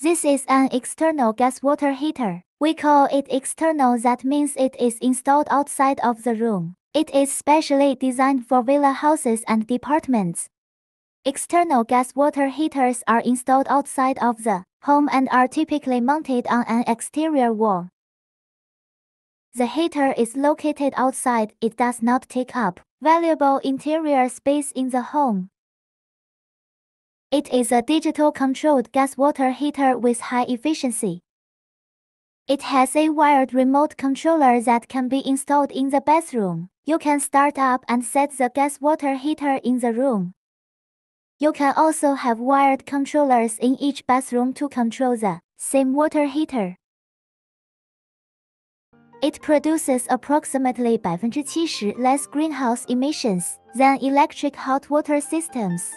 This is an external gas water heater. We call it external, that means it is installed outside of the room. It is specially designed for villa houses and departments. External gas water heaters are installed outside of the home and are typically mounted on an exterior wall. The heater is located outside. It does not take up valuable interior space in the home. It is a digital-controlled gas water heater with high efficiency. It has a wired remote controller that can be installed in the bathroom. You can start up and set the gas water heater in the room. You can also have wired controllers in each bathroom to control the same water heater. It produces approximately 70% less greenhouse emissions than electric hot water systems.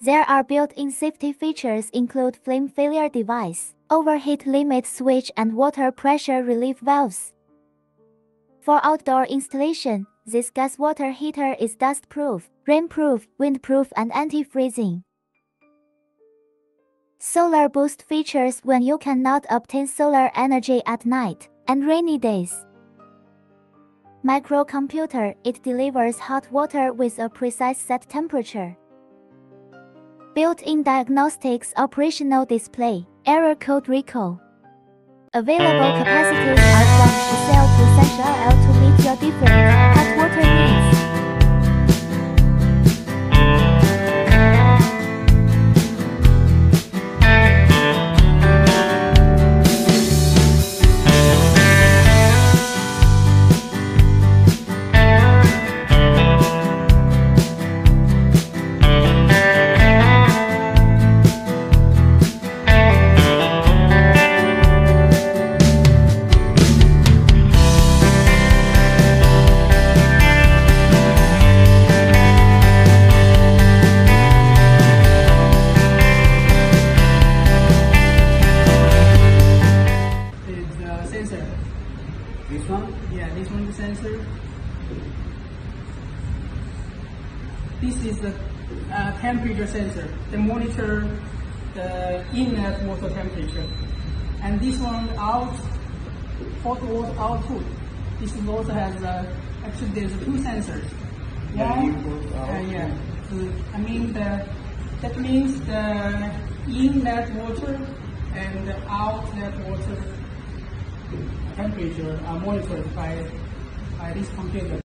There are built-in safety features include flame failure device, overheat limit switch and water pressure relief valves. For outdoor installation, this gas water heater is dust-proof, rainproof, windproof and anti-freezing. Solar boost features when you cannot obtain solar energy at night and rainy days. Microcomputer, it delivers hot water with a precise set temperature. Built-in diagnostics, operational display, error code recall. Available capacities are from 10 to 30 to meet your different hot water needs. This one? Yeah, this one is the sensor. This is the temperature sensor. They monitor the inlet water temperature. And this one hot water output. This is also has actually there's two sensors. That means the inlet water and the outlet water temperature are monitored by this computer.